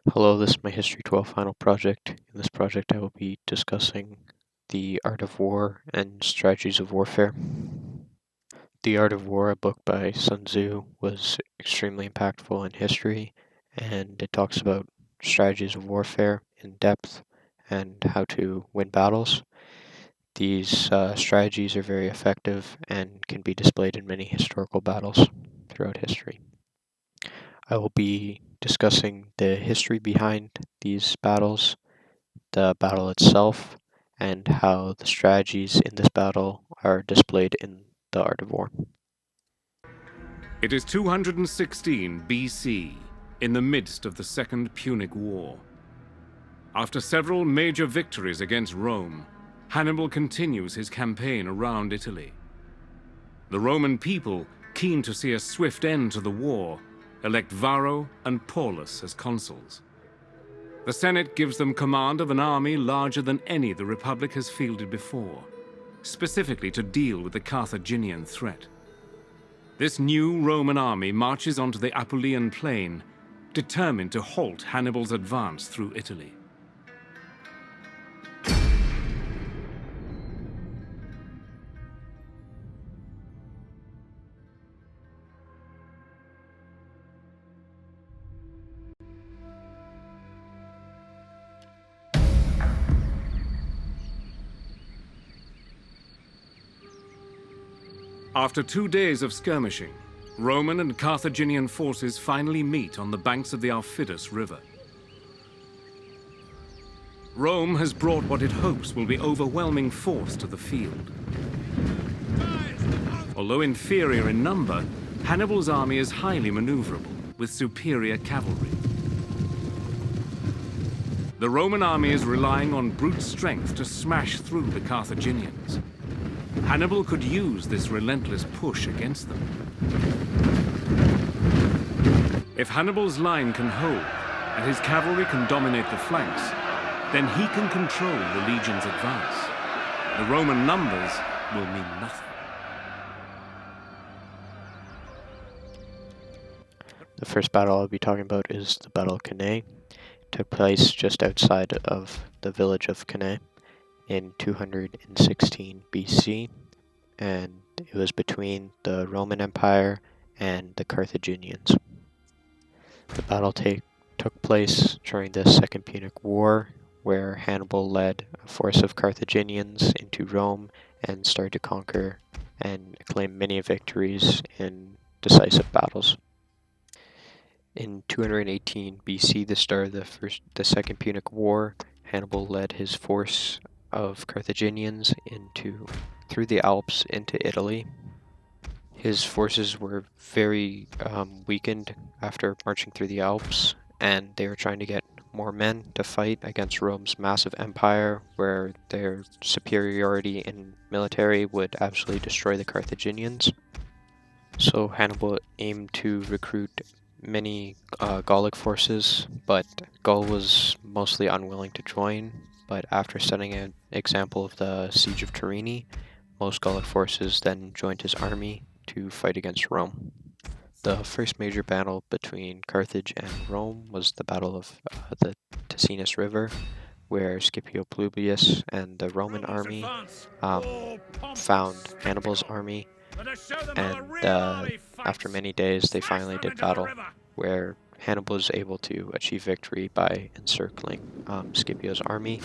Hello, this is my History 12 final project. In this project I will be discussing The Art of War and Strategies of Warfare. The Art of War, a book by Sun Tzu, was extremely impactful in history, and it talks about strategies of warfare in depth and how to win battles. These strategies are very effective and can be displayed in many historical battles throughout history. I will be discussing the history behind these battles, the battle itself, and how the strategies in this battle are displayed in the Art of War. It is 216 BC, in the midst of the Second Punic War. After several major victories against Rome, Hannibal continues his campaign around Italy. The Roman people, keen to see a swift end to the war, elect Varro and Paulus as consuls. The Senate gives them command of an army larger than any the Republic has fielded before, specifically to deal with the Carthaginian threat. This new Roman army marches onto the Apulian plain, determined to halt Hannibal's advance through Italy. After 2 days of skirmishing, Roman and Carthaginian forces finally meet on the banks of the Aufidus River. Rome has brought what it hopes will be overwhelming force to the field. Although inferior in number, Hannibal's army is highly maneuverable, with superior cavalry. The Roman army is relying on brute strength to smash through the Carthaginians. Hannibal could use this relentless push against them. If Hannibal's line can hold, and his cavalry can dominate the flanks, then he can control the legion's advance. The Roman numbers will mean nothing. The first battle I'll be talking about is the Battle of Cannae. It took place just outside of the village of Cannae in 216 BC, and it was between the Roman Empire and the Carthaginians. The battle took place during the Second Punic War, where Hannibal led a force of Carthaginians into Rome and started to conquer and claim many victories in decisive battles. In 218 BC, the start of the Second Punic War, Hannibal led his force of Carthaginians through the Alps into Italy. His forces were very weakened after marching through the Alps, and they were trying to get more men to fight against Rome's massive empire, where their superiority in military would absolutely destroy the Carthaginians. So Hannibal aimed to recruit many Gallic forces, but Gaul was mostly unwilling to join. But after setting an example of the Siege of Torini, most Gallic forces then joined his army to fight against Rome. The first major battle between Carthage and Rome was the Battle of the Ticinus River, where Scipio Publius and the Roman army found Hannibal's army, and after many days they finally did battle, where Hannibal was able to achieve victory by encircling Scipio's army.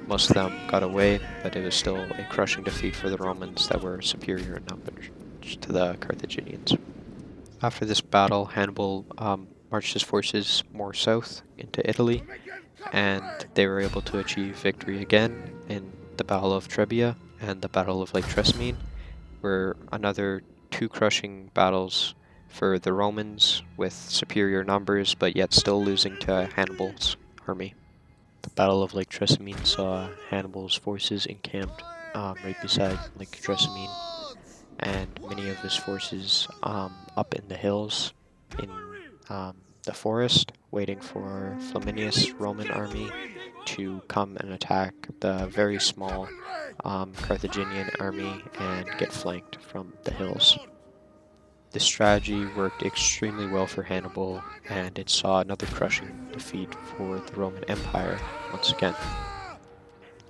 Most of them got away, but it was still a crushing defeat for the Romans that were superior in numbers to the Carthaginians. After this battle, Hannibal marched his forces more south into Italy, and they were able to achieve victory again in the Battle of Trebia and the Battle of Lake Trasimene, were another two crushing battles for the Romans with superior numbers, but yet still losing to Hannibal's army. The Battle of Lake Trasimene saw Hannibal's forces encamped right beside Lake Trasimene, and many of his forces up in the hills in the forest, waiting for Flaminius' Roman army to come and attack the very small Carthaginian army and get flanked from the hills. This strategy worked extremely well for Hannibal, and it saw another crushing defeat for the Roman Empire once again.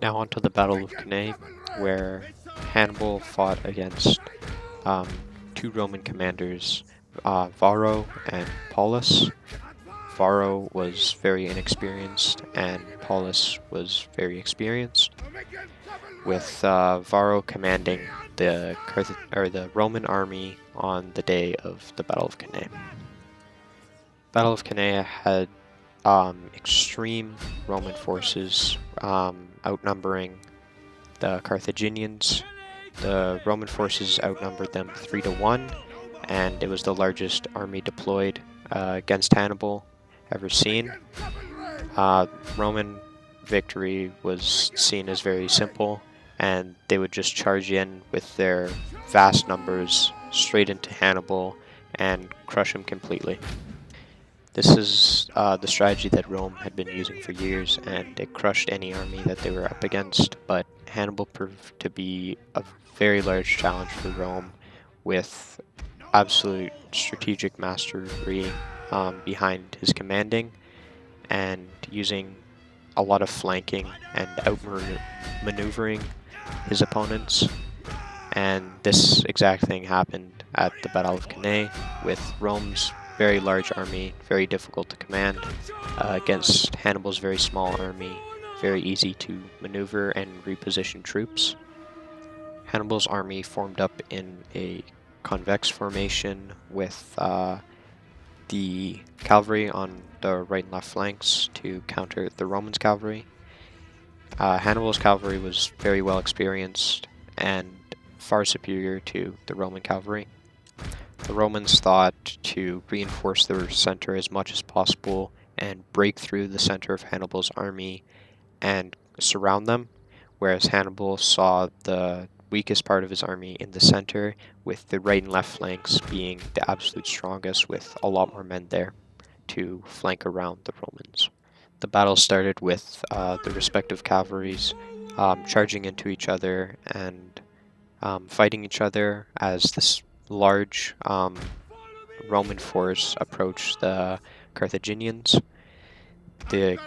Now on to the Battle of Cannae, where Hannibal fought against two Roman commanders, Varro and Paulus. Varro was very inexperienced, and Paulus was very experienced, with Varro commanding the Roman army on the day of the Battle of Cannae. Battle of Cannae had extreme Roman forces outnumbering the Carthaginians. The Roman forces outnumbered them 3-1, and it was the largest army deployed against Hannibal ever seen. Roman victory was seen as very simple, and they would just charge in with their vast numbers straight into Hannibal and crush him completely. This is the strategy that Rome had been using for years, and it crushed any army that they were up against, but Hannibal proved to be a very large challenge for Rome, with absolute strategic mastery behind his commanding, and using a lot of flanking and outmaneuvering his opponents. And this exact thing happened at the Battle of Cannae, with Rome's very large army, very difficult to command, against Hannibal's very small army, very easy to maneuver and reposition troops. Hannibal's army formed up in a convex formation with the cavalry on the right and left flanks to counter the Romans' cavalry. Hannibal's cavalry was very well experienced and far superior to the Roman cavalry. The Romans thought to reinforce their center as much as possible and break through the center of Hannibal's army and surround them, whereas Hannibal saw the weakest part of his army in the center, with the right and left flanks being the absolute strongest, with a lot more men there to flank around the Romans. The battle started with the respective cavalries charging into each other and fighting each other as this large Roman force approached the Carthaginians. The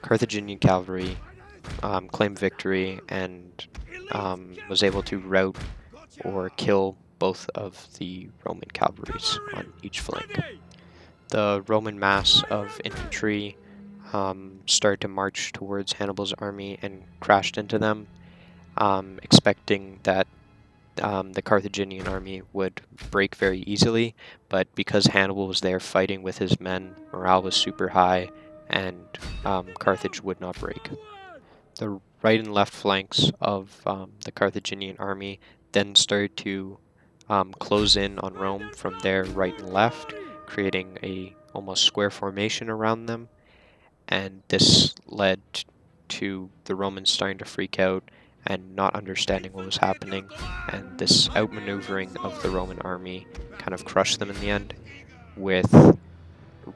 Carthaginian cavalry claimed victory and was able to rout or kill both of the Roman cavalries on each flank. The Roman mass of infantry started to march towards Hannibal's army and crashed into them, expecting that the Carthaginian army would break very easily, but because Hannibal was there fighting with his men, morale was super high, and Carthage would not break. The right and left flanks of the Carthaginian army then started to close in on Rome from their right and left, creating a almost square formation around them, and this led to the Romans starting to freak out and not understanding what was happening, and this outmaneuvering of the Roman army kind of crushed them in the end, with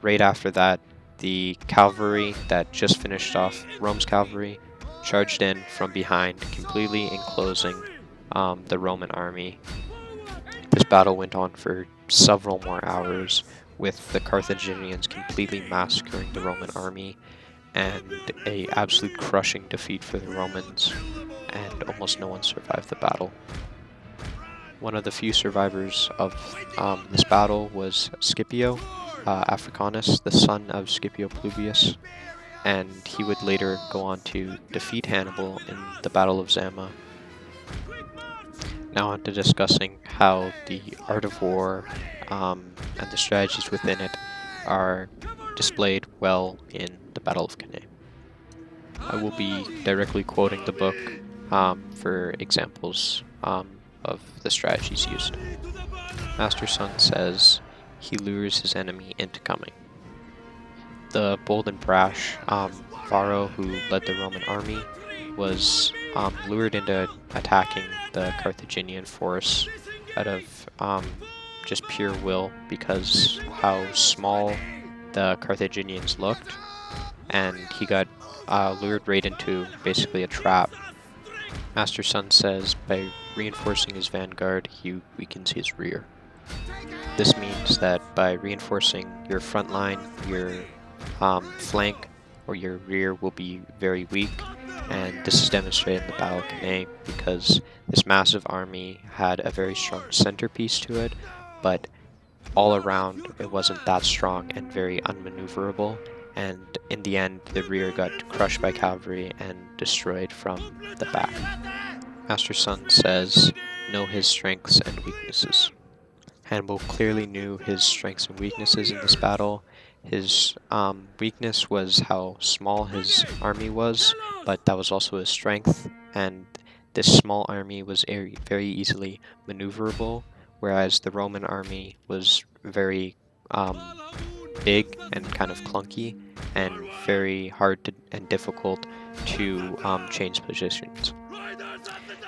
right after that the cavalry that just finished off Rome's cavalry charged in from behind, completely enclosing the Roman army. This battle went on for several more hours, with the Carthaginians completely massacring the Roman army, and a absolute crushing defeat for the Romans, and almost no one survived the battle. One of the few survivors of this battle was Scipio Africanus, the son of Scipio Pluvius, and he would later go on to defeat Hannibal in the Battle of Zama. Now on to discussing how the art of war and the strategies within it are displayed well in the Battle of Cannae. I will be directly quoting the book for examples of the strategies used. Master Sun says, "He lures his enemy into coming." The bold and brash Varro, who led the Roman army, was lured into attacking the Carthaginian force out of just pure will, because how small the Carthaginians looked, and he got lured right into basically a trap Master Sun says by reinforcing his vanguard, he weakens his rear. This means that by reinforcing your front line, your flank or your rear will be very weak, and this is demonstrated in the Battle of Cannae because this massive army had a very strong centerpiece to it, but all around it wasn't that strong and very unmaneuverable, and in the end the rear got crushed by cavalry and destroyed from the back. Master Sun says, know his strengths and weaknesses. Hannibal clearly knew his strengths and weaknesses in this battle. His weakness was how small his army was, but that was also his strength, and this small army was very easily maneuverable, whereas the Roman army was very big and kind of clunky and very hard and difficult to change positions.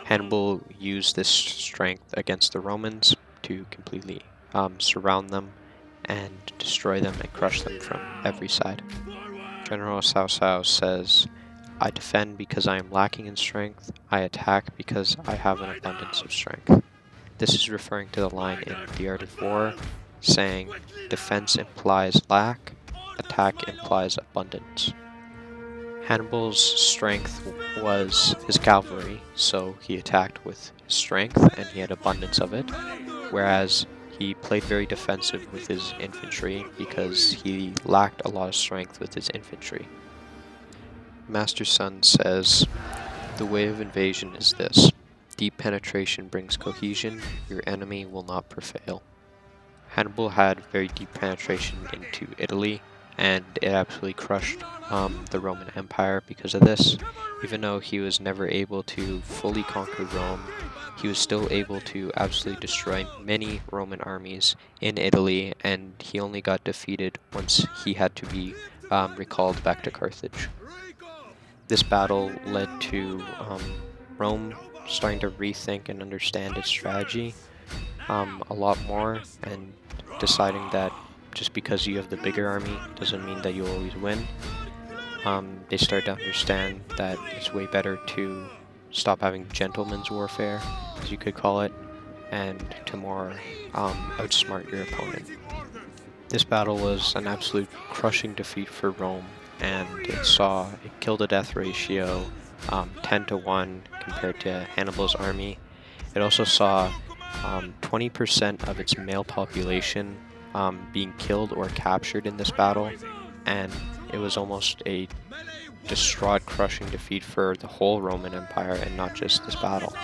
Hannibal used this strength against the Romans to completely surround them and destroy them and crush them from every side. General Cao Cao says, I defend because I am lacking in strength, I attack because I have an abundance of strength. This is referring to the line in The Art of War, saying, defense implies lack, attack implies abundance. Hannibal's strength was his cavalry, so he attacked with strength and he had abundance of it, whereas he played very defensive with his infantry because he lacked a lot of strength with his infantry. Master Sun says, the way of invasion is this. Deep penetration brings cohesion, your enemy will not prevail. Hannibal had very deep penetration into Italy, and it absolutely crushed the Roman Empire because of this. Even though he was never able to fully conquer Rome, he was still able to absolutely destroy many Roman armies in Italy, and he only got defeated once he had to be recalled back to Carthage. This battle led to Rome starting to rethink and understand its strategy a lot more, and deciding that just because you have the bigger army doesn't mean that you'll always win. They started to understand that it's way better to stop having gentleman's warfare, as you could call it, and to more outsmart your opponent. This battle was an absolute crushing defeat for Rome, and it killed a death ratio 10-1 compared to Hannibal's army. It also saw 20% of its male population being killed or captured in this battle, and it was almost a distraught, crushing defeat for the whole Roman Empire and not just this battle.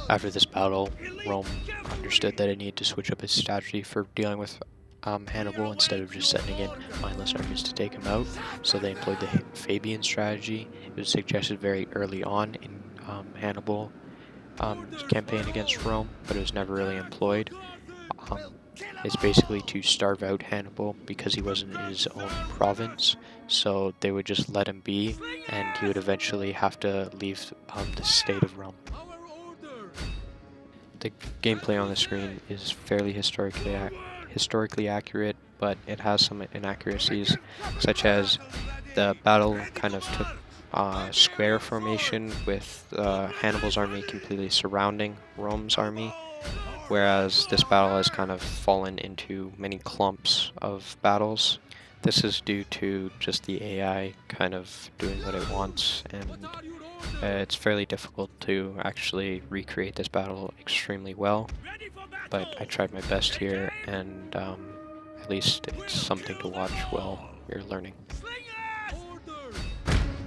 After this battle, Rome understood that it needed to switch up its strategy for dealing with Hannibal instead of just sending in mindless armies to take him out, so they employed the Fabian strategy. It was suggested very early on in Hannibal campaign against Rome, but it was never really employed. It's basically to starve out Hannibal because he wasn't in his own province, so they would just let him be, and he would eventually have to leave the state of Rome. The gameplay on the screen is fairly historically accurate, but it has some inaccuracies, such as the battle kind of took square formation with Hannibal's army completely surrounding Rome's army, whereas this battle has kind of fallen into many clumps of battles. This is due to just the AI kind of doing what it wants, and it's fairly difficult to actually recreate this battle extremely well, but I tried my best here, and at least it's something to watch while you're learning.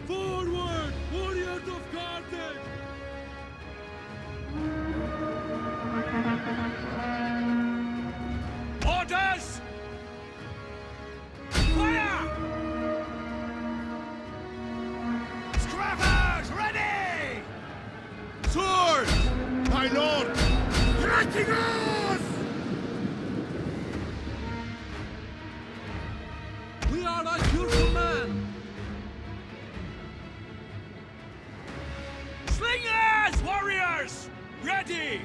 Forward, warriors of Carthage! Orders! Fire! Scrappers, ready! Swords! My lord! Strategos! We are at your command! Slingers, warriors! Ready!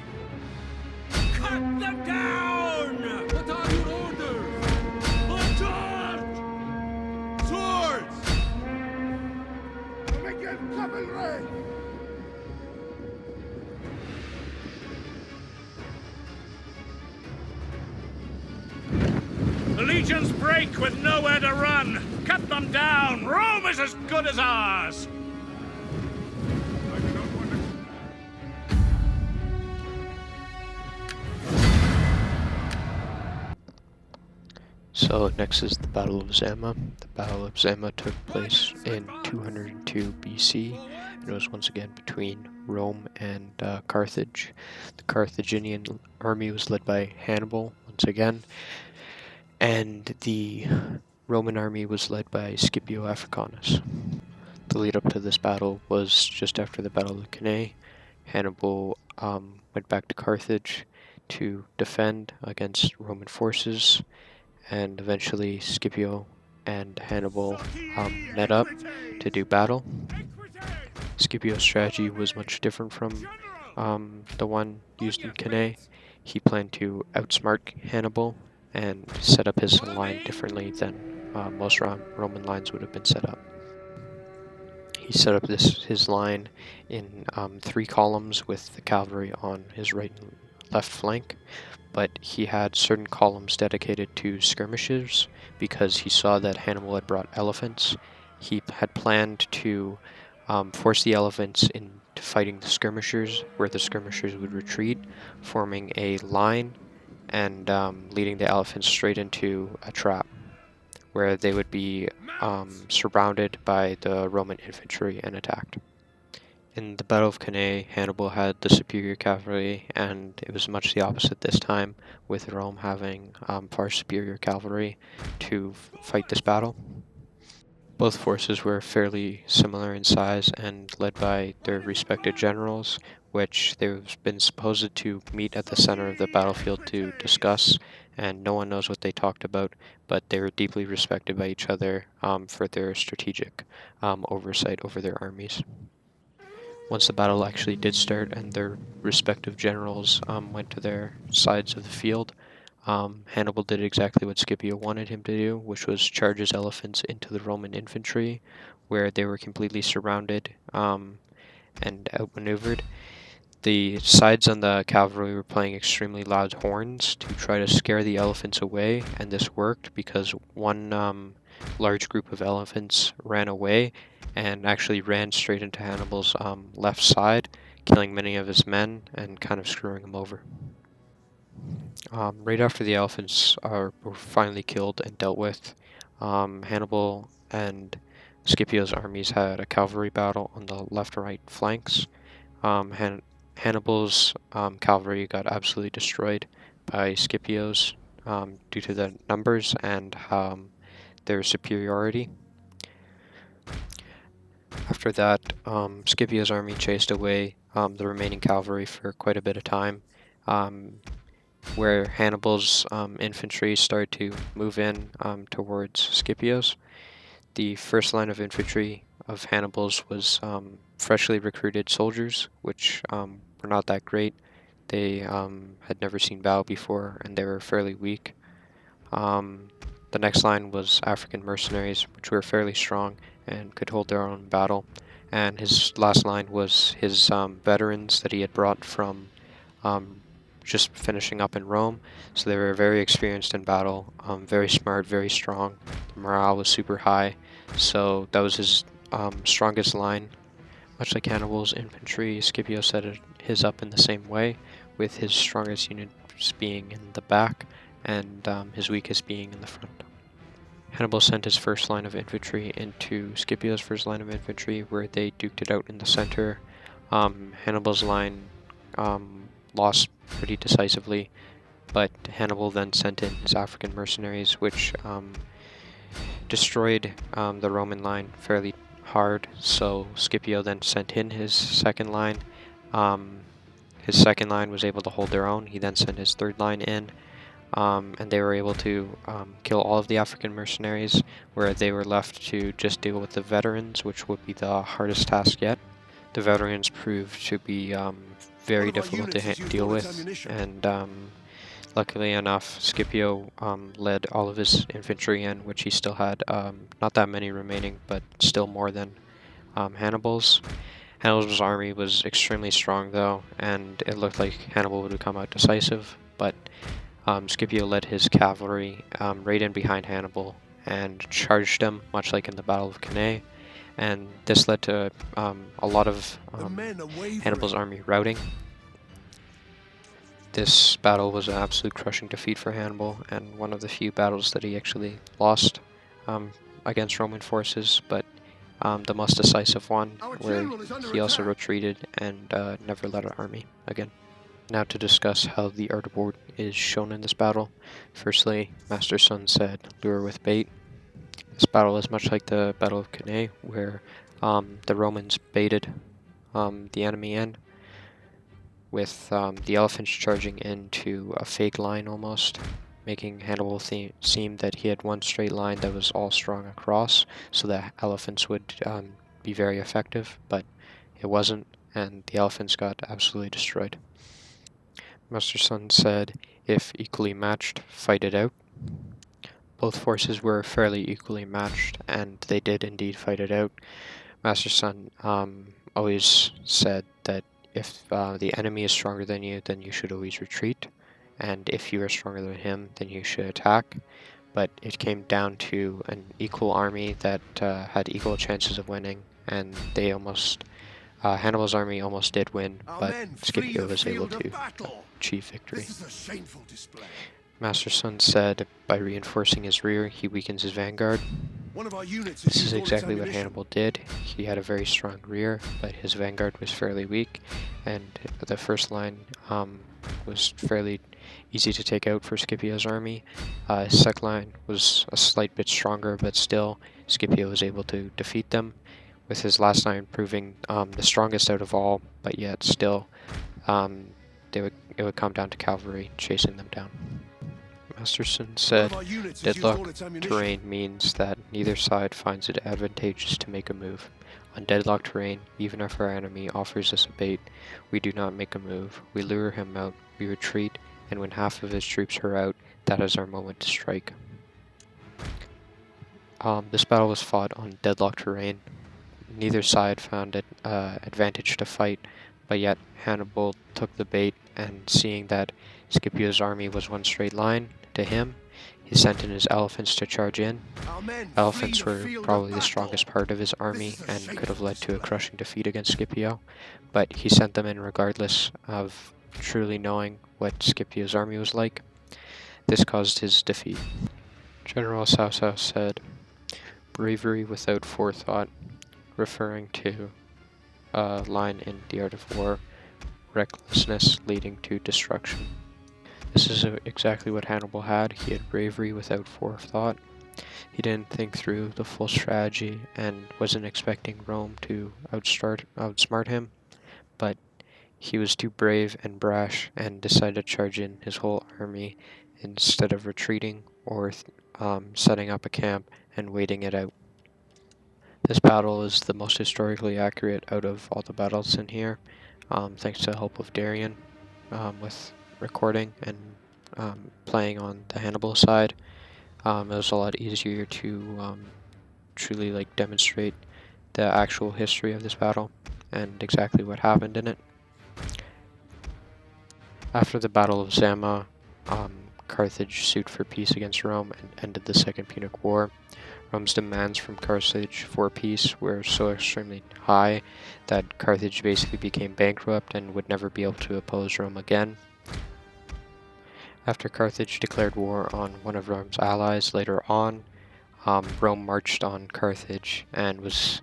Cut them down! What are your orders? On charge! Swords! Make cavalry! legions break with nowhere to run. Cut them down. Rome is as good as ours. So next is the Battle of Zama. The Battle of Zama took place in 202 BC, and it was once again between Rome and Carthage. The Carthaginian army was led by Hannibal once again, and the Roman army was led by Scipio Africanus. The lead up to this battle was just after the Battle of Cannae. Hannibal went back to Carthage to defend against Roman forces, and eventually Scipio and Hannibal met up to do battle. Scipio's strategy was much different from the one used in Cannae. He planned to outsmart Hannibal and set up his line differently than most Roman lines would have been set up. He set up his line in 3 columns with the cavalry on his right and left flank, but he had certain columns dedicated to skirmishers because he saw that Hannibal had brought elephants. He had planned to force the elephants into fighting the skirmishers, where the skirmishers would retreat, forming a line and leading the elephants straight into a trap, where they would be surrounded by the Roman infantry and attacked. In the Battle of Cannae, Hannibal had the superior cavalry, and it was much the opposite this time, with Rome having far superior cavalry to fight this battle. Both forces were fairly similar in size and led by their respected generals, which they've been supposed to meet at the center of the battlefield to discuss, and no one knows what they talked about, but they were deeply respected by each other for their strategic oversight over their armies. Once the battle actually did start and their respective generals went to their sides of the field, Hannibal did exactly what Scipio wanted him to do, which was charge his elephants into the Roman infantry, where they were completely surrounded and outmaneuvered. The sides on the cavalry were playing extremely loud horns to try to scare the elephants away, and this worked because one large group of elephants ran away and actually ran straight into Hannibal's left side, killing many of his men and kind of screwing him over. Right after the elephants were finally killed and dealt with, Hannibal and Scipio's armies had a cavalry battle on the left and right flanks. Hannibal's cavalry got absolutely destroyed by Scipio's due to the numbers and their superiority. After that, Scipio's army chased away the remaining cavalry for quite a bit of time, where Hannibal's infantry started to move in towards Scipio's. The first line of infantry of Hannibal's was freshly recruited soldiers, which were not that great. They had never seen battle before, and they were fairly weak. The next line was African mercenaries, which were fairly strong and could hold their own battle. And his last line was his veterans that he had brought from just finishing up in Rome. So they were very experienced in battle, very smart, very strong. The morale was super high. So that was his strongest line. Much like Hannibal's infantry, Scipio set his up in the same way, with his strongest units being in the back and his weakest being in the front. Hannibal sent his first line of infantry into Scipio's first line of infantry, where they duked it out in the center. Hannibal's line lost pretty decisively, but Hannibal then sent in his African mercenaries, which destroyed the Roman line fairly hard. So Scipio then sent in his second line. His second line was able to hold their own. He then sent his third line in, and they were able to kill all of the African mercenaries, where they were left to just deal with the veterans, which would be the hardest task yet. The veterans proved to be very difficult to deal with, and luckily enough, Scipio led all of his infantry in, which he still had not that many remaining, but still more than Hannibal's. Hannibal's army was extremely strong though, and it looked like Hannibal would come out decisive, but Scipio led his cavalry right in behind Hannibal and charged him, much like in the Battle of Cannae, and this led to a lot of Hannibal's army routing. This battle was an absolute crushing defeat for Hannibal, and one of the few battles that he actually lost against Roman forces, but the most decisive one, where he also retreated and never led an army again. Now to discuss how the art of war is shown in this battle. Firstly, Master Sun said, lure with bait. This battle is much like the Battle of Cannae, where the Romans baited the enemy in, with the elephants charging into a fake line almost, making Hannibal seem that he had one straight line that was all strung across, so that elephants would be very effective, but it wasn't, and the elephants got absolutely destroyed. Master Sun said, if equally matched, fight it out. Both forces were fairly equally matched, and they did indeed fight it out. Master Sun always said that if the enemy is stronger than you, then you should always retreat, and if you are stronger than him, then you should attack. But it came down to an equal army that had equal chances of winning, and they almost Hannibal's army almost did win, but Scipio was able to achieve victory. This is a shameful display. Master Sun said, by reinforcing his rear, he weakens his vanguard. One of our units This is used all its exactly what ammunition. Hannibal did. He had a very strong rear, but his vanguard was fairly weak, and the first line was fairly easy to take out for Scipio's army. His second line was a slight bit stronger, but still Scipio was able to defeat them, with his last line proving the strongest out of all, but yet still it would come down to cavalry chasing them down. Master Sun said, One of our units has used all deadlock its ammunition. terrain means that neither side finds it advantageous to make a move. On deadlocked terrain, even if our enemy offers us a bait, we do not make a move. We lure him out, we retreat, and when half of his troops are out, that is our moment to strike. This battle was fought on deadlocked terrain. Neither side found it advantage to fight, but yet Hannibal took the bait, and seeing that Scipio's army was one straight line to him, he sent in his elephants to charge in. Our men Elephants flee the were field of probably the battle. strongest part of his army This is a and shameful could have led to a display. crushing defeat against Scipio, but he sent them in regardless of truly knowing what Scipio's army was like. This caused his defeat. General Sun Tzu said, bravery without forethought, referring to a line in The Art of War, recklessness leading to destruction. This is exactly what Hannibal had. He had bravery without forethought. He didn't think through the full strategy and wasn't expecting Rome to outsmart him, but he was too brave and brash and decided to charge in his whole army instead of retreating or setting up a camp and waiting it out. This battle is the most historically accurate out of all the battles in here, thanks to the help of Darian with recording and playing on the Hannibal side. It was a lot easier to truly demonstrate the actual history of this battle and exactly what happened in it. After the Battle of Zama, Carthage sued for peace against Rome and ended the Second Punic War. Rome's demands from Carthage for peace were so extremely high that Carthage basically became bankrupt and would never be able to oppose Rome again. After Carthage declared war on one of Rome's allies later on, Rome marched on Carthage and was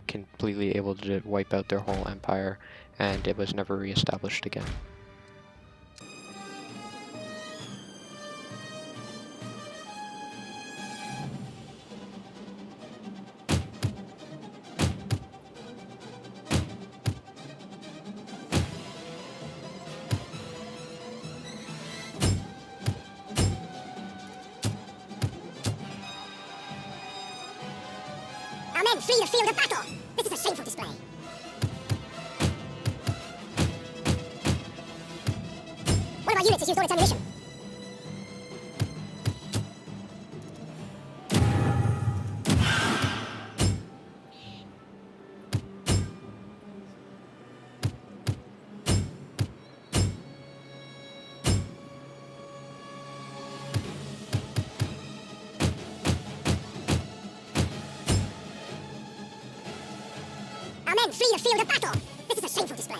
completely able to wipe out their whole empire, and it was never re-established again. Our men flee the field of battle! This is a shameful display. One of our units has used all its ammunition. men flee the field of battle! This is a shameful display.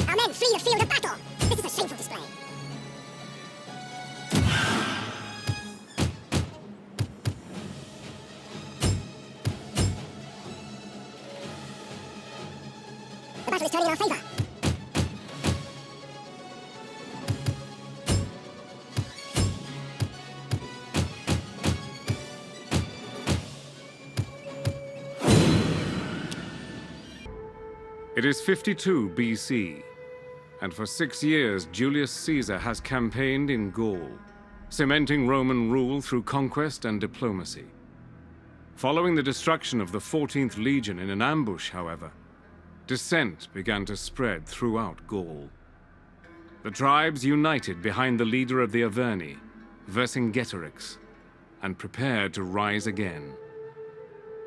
Our men flee the field of battle! This is a shameful display. The battle is turning in our favor. It is 52 BC, and for 6 years Julius Caesar has campaigned in Gaul, cementing Roman rule through conquest and diplomacy. Following the destruction of the 14th Legion in an ambush, however, dissent began to spread throughout Gaul. The tribes united behind the leader of the Averni, Vercingetorix, and prepared to rise again.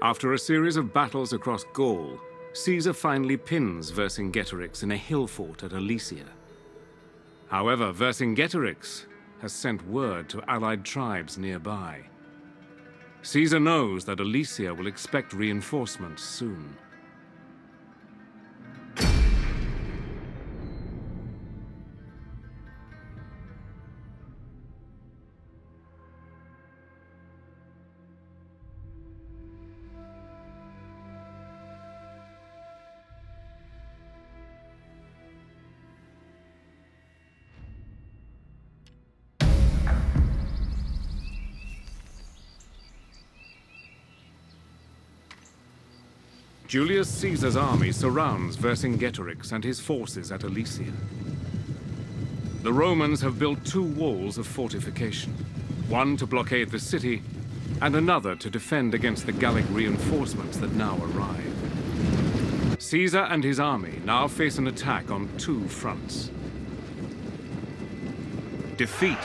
After a series of battles across Gaul, Caesar finally pins Vercingetorix in a hill fort at Alesia. However, Vercingetorix has sent word to allied tribes nearby. Caesar knows that Alesia will expect reinforcements soon. Julius Caesar's army surrounds Vercingetorix and his forces at Alesia. The Romans have built 2 walls of fortification, one to blockade the city, and another to defend against the Gallic reinforcements that now arrive. Caesar and his army now face an attack on 2 fronts. Defeat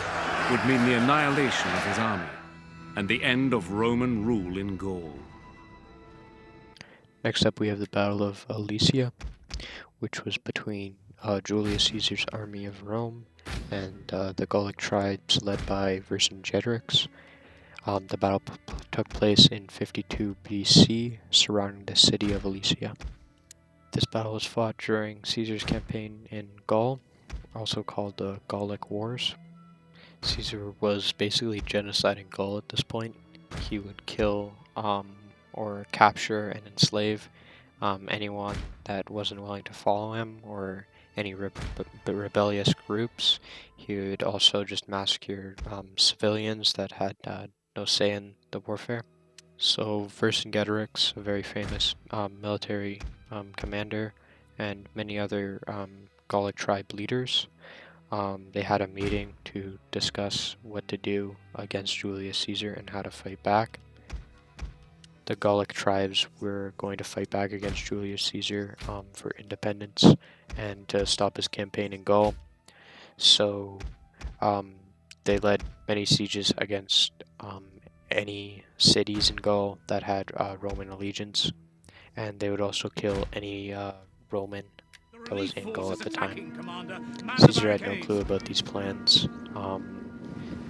would mean the annihilation of his army, and the end of Roman rule in Gaul. Next up, we have the Battle of Alesia, which was between Julius Caesar's army of Rome and the Gallic tribes led by Vercingetorix. The battle took place in 52 BC, surrounding the city of Alesia. This battle was fought during Caesar's campaign in Gaul, also called the Gallic Wars. Caesar was basically genociding Gaul at this point. He would kill or capture and enslave anyone that wasn't willing to follow him, or any rebellious groups. He would also just massacre civilians that had no say in the warfare. So Vercingetorix, a very famous military commander, and many other Gallic tribe leaders, they had a meeting to discuss what to do against Julius Caesar and how to fight back. The Gallic tribes were going to fight back against Julius Caesar for independence and to stop his campaign in Gaul. So they led many sieges against any cities in Gaul that had Roman allegiance, and they would also kill any Roman that was in Gaul at the time. Caesar had no clue about these plans,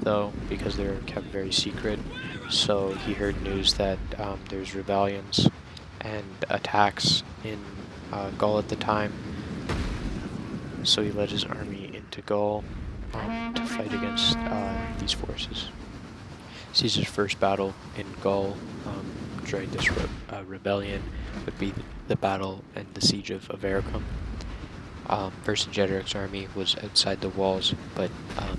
though, because they were kept very secret. So he heard news that there's rebellions and attacks in Gaul at the time. So he led his army into Gaul to fight against these forces. Caesar's first battle in Gaul during this rebellion would be the battle and the siege of Avaricum. Vercingetorix's army was outside the walls, but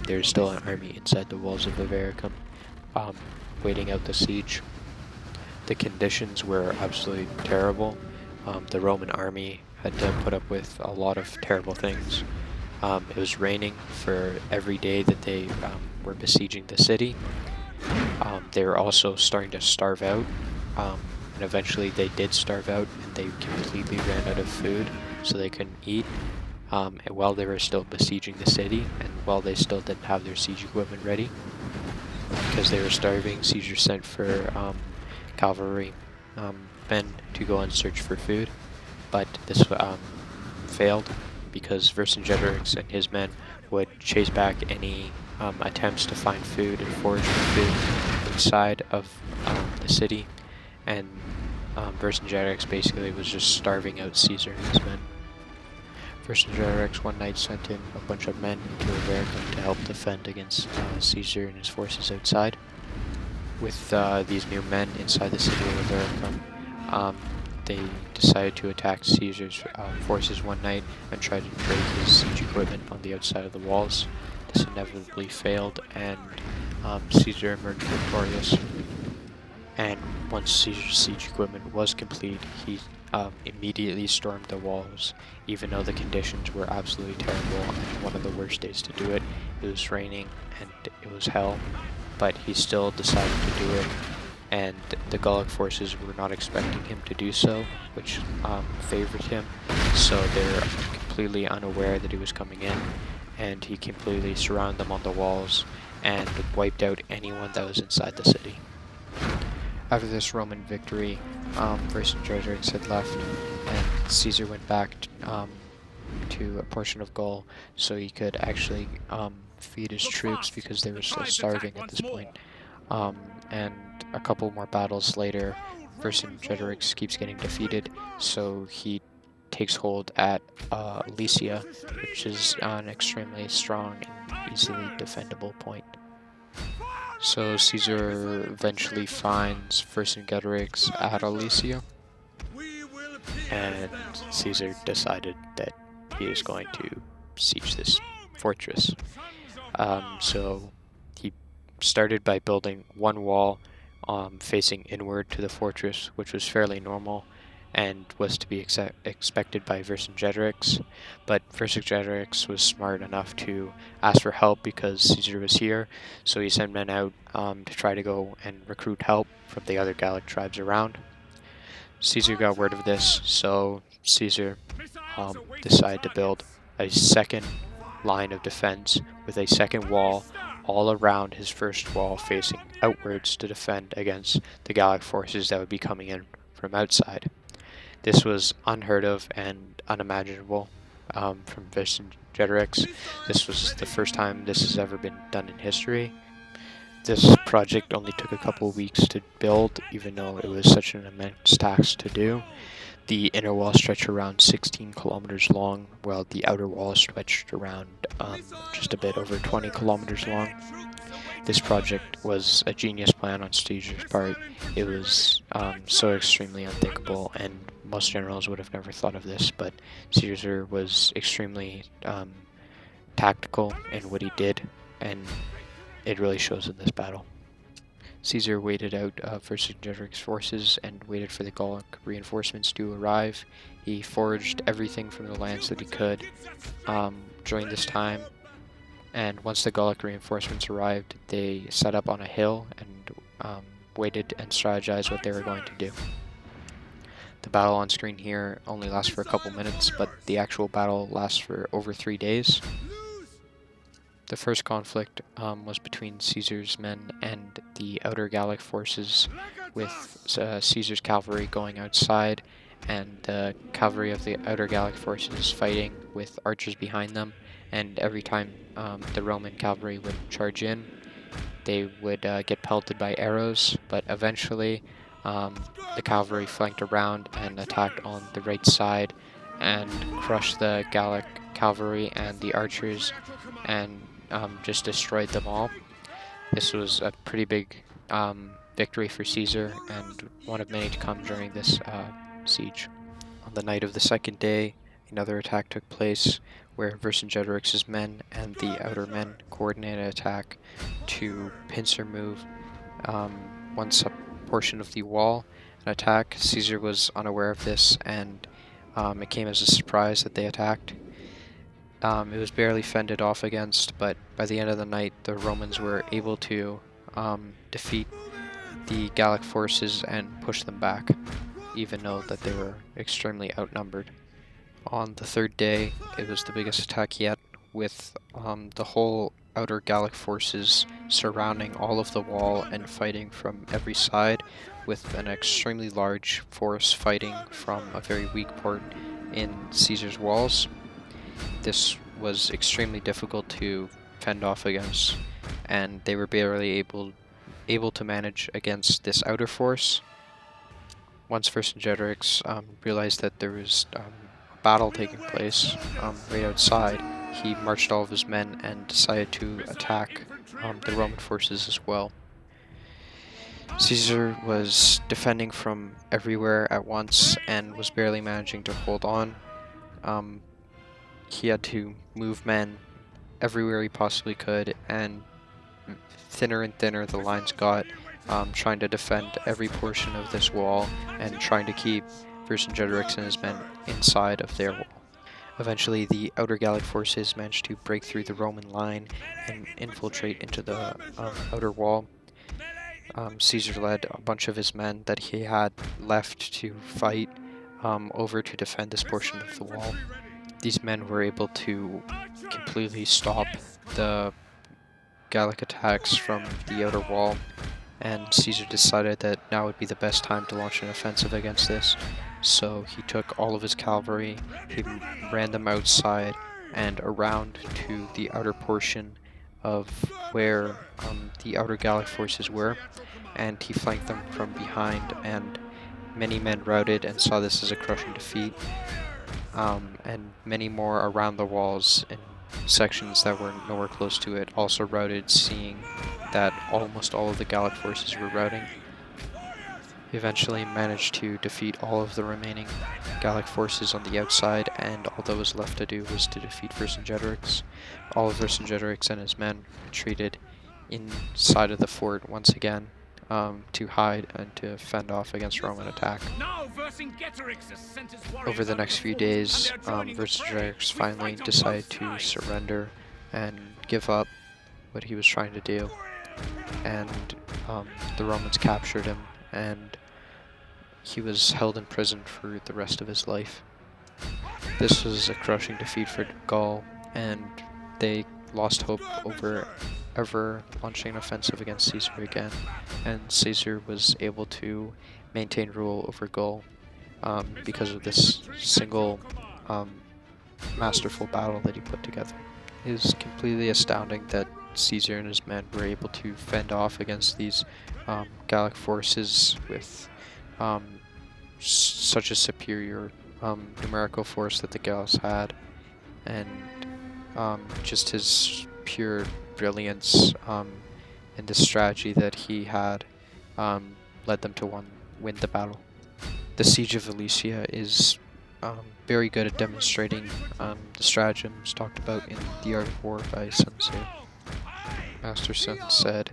there's still an army inside the walls of Avaricum, waiting out the siege. The conditions were absolutely terrible. The Roman army had to put up with a lot of terrible things. It was raining for every day that they were besieging the city. They were also starting to starve out, and eventually they did starve out, and they completely ran out of food, so they couldn't eat. And while they were still besieging the city, and while they still didn't have their siege equipment ready, because they were starving, Caesar sent for cavalry men to go and search for food, but this failed. because Vercingetorix and his men would chase back any attempts to find food and forage for food inside of the city, and Vercingetorix basically was just starving out Caesar and his men. Vercingetorix one night sent in a bunch of men to Avaricum to help defend against Caesar and his forces outside. With these new men inside the city of Avaricum, they decided to attack Caesar's forces one night and try to break his siege equipment on the outside of the walls. This inevitably failed, and Caesar emerged victorious. And once Caesar's siege equipment was complete, he immediately stormed the walls, even though the conditions were absolutely terrible and one of the worst days to do it. It was raining and it was hell, but he still decided to do it, and the Gallic forces were not expecting him to do so, which favored him, so they're completely unaware that he was coming in, and he completely surrounded them on the walls and wiped out anyone that was inside the city. After this Roman victory, Vercingetorix had left, and Caesar went back to a portion of Gaul so he could actually feed his troops, because they were still starving at this point. And a couple more battles later, Vercingetorix keeps getting defeated, so he takes hold at Lycia, which is an extremely strong and easily defendable point. So Caesar eventually finds Vercingetorix at Alesia, and Caesar decided that he is going to siege this fortress. So he started by building one wall facing inward to the fortress, which was fairly normal and was to be expected by Vercingetorix, but Vercingetorix was smart enough to ask for help because Caesar was here, so he sent men out to try to go and recruit help from the other Gallic tribes around. Caesar got word of this, so Caesar decided to build a second line of defense with a second wall all around his first wall facing outwards to defend against the Gallic forces that would be coming in from outside. This was unheard of and unimaginable from Vercingetorix. This was the first time this has ever been done in history. This project only took a couple of weeks to build, even though it was such an immense task to do. The inner wall stretched around 16 kilometers long, while the outer wall stretched around just a bit over 20 kilometers long. This project was a genius plan on Caesar's part. It was so extremely unthinkable, and most generals would have never thought of this, but Caesar was extremely tactical in what he did, and it really shows in this battle. Caesar waited out Vercingetorix's forces and waited for the Gallic reinforcements to arrive. He foraged everything from the lands that he could during this time, and once the Gallic reinforcements arrived, they set up on a hill and waited and strategized what they were going to do. The battle on screen here only lasts for a couple minutes, but the actual battle lasts for over 3 days. The first conflict was between Caesar's men and the outer Gallic forces, with Caesar's cavalry going outside and the cavalry of the outer Gallic forces fighting with archers behind them, and every time the Roman cavalry would charge in, they would get pelted by arrows, but eventually the cavalry flanked around and attacked on the right side and crushed the Gallic cavalry and the archers and just destroyed them all. This was a pretty big victory for Caesar, and one of many to come during this siege. On the night of the second day, another attack took place where Vercingetorix's men and the outer men coordinated an attack to pincer move one portion of the wall. An attack. Caesar was unaware of this, and it came as a surprise that they attacked. It was barely fended off against, but by the end of the night, the Romans were able to defeat the Gallic forces and push them back, even though that they were extremely outnumbered. On the third day, it was the biggest attack yet, with the whole outer Gallic forces surrounding all of the wall and fighting from every side, with an extremely large force fighting from a very weak port in Caesar's walls. this was extremely difficult to fend off against, and they were barely able to manage against this outer force. Once Vercingetorix realized that there was a battle taking place right outside, he marched all of his men and decided to attack the Roman forces as well. Caesar was defending from everywhere at once and was barely managing to hold on. He had to move men everywhere he possibly could, and thinner and thinner the lines got, trying to defend every portion of this wall and trying to keep Vercingetorix and his men inside of their wall. Eventually, the outer Gallic forces managed to break through the Roman line and infiltrate into the outer wall. Caesar led a bunch of his men that he had left to fight over to defend this portion of the wall. These men were able to completely stop the Gallic attacks from the outer wall, and Caesar decided that now would be the best time to launch an offensive against this. So he took all of his cavalry, he ran them outside and around to the outer portion of where the outer Gallic forces were, and he flanked them from behind, and many men routed and saw this as a crushing defeat, and many more around the walls in sections that were nowhere close to it also routed, seeing that almost all of the Gallic forces were routing. He eventually managed to defeat all of the remaining Gallic forces on the outside, and all that was left to do was to defeat Vercingetorix. All of Vercingetorix and his men retreated inside of the fort once again to hide and to fend off against Roman attack. Over the next few days, Vercingetorix finally decided to surrender and give up what he was trying to do, and the Romans captured him, and he was held in prison for the rest of his life. This was a crushing defeat for Gaul, and they lost hope over ever launching an offensive against Caesar again, and Caesar was able to maintain rule over Gaul because of this single masterful battle that he put together. It is completely astounding that Caesar and his men were able to fend off against these Gallic forces with such a superior numerical force that the Gauls had, and just his pure brilliance and the strategy that he had led them to win the battle. The Siege of Alesia is very good at demonstrating the stratagems talked about in The Art of War by Sun Tzu. Master Sun said,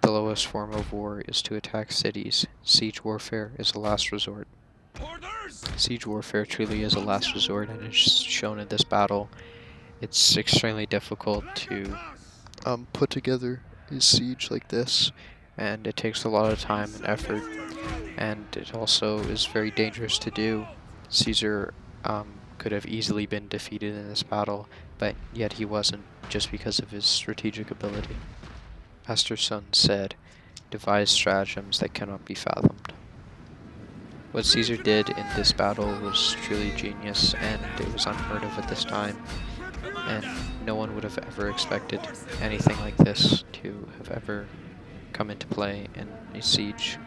"The lowest form of war is to attack cities. Siege warfare is a last resort." Siege warfare truly is a last resort, and it's shown in this battle. It's extremely difficult to put together a siege like this, and it takes a lot of time and effort, and it also is very dangerous to do. Caesar could have easily been defeated in this battle, but yet he wasn't, just because of his strategic ability. Master Sun said, "Devise stratagems that cannot be fathomed." What Caesar did in this battle was truly genius, and it was unheard of at this time, and no one would have ever expected anything like this to have ever come into play in a siege.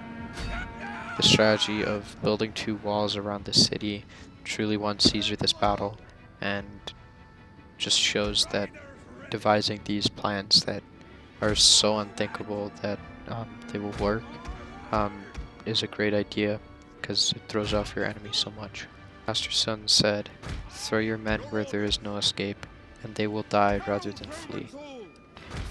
The strategy of building two walls around the city truly won Caesar this battle, and just shows that devising these plans that are so unthinkable that they will work is a great idea, because it throws off your enemy so much. Master Sun said, "Throw your men where there is no escape, and they will die rather than flee."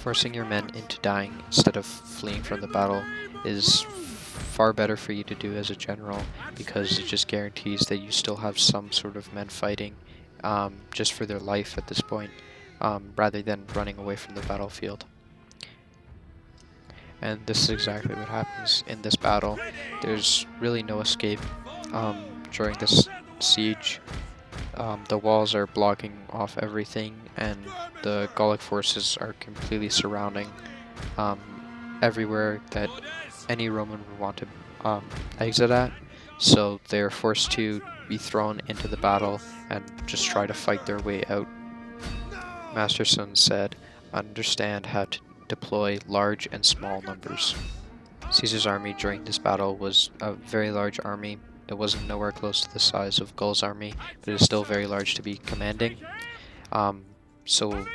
Forcing your men into dying instead of fleeing from the battle is far better for you to do as a general, because it just guarantees that you still have some sort of men fighting just for their life at this point, rather than running away from the battlefield. And this is exactly what happens in this battle. There's really no escape during this siege. The walls are blocking off everything, and the Gallic forces are completely surrounding everywhere that any Roman would want to exit at. so they're forced to be thrown into the battle and just try to fight their way out. Master Sun said, "Understand how to deploy large and small numbers." Caesar's army during this battle was a very large army. It wasn't nowhere close to the size of Gaul's army, but it is still very large to be commanding. So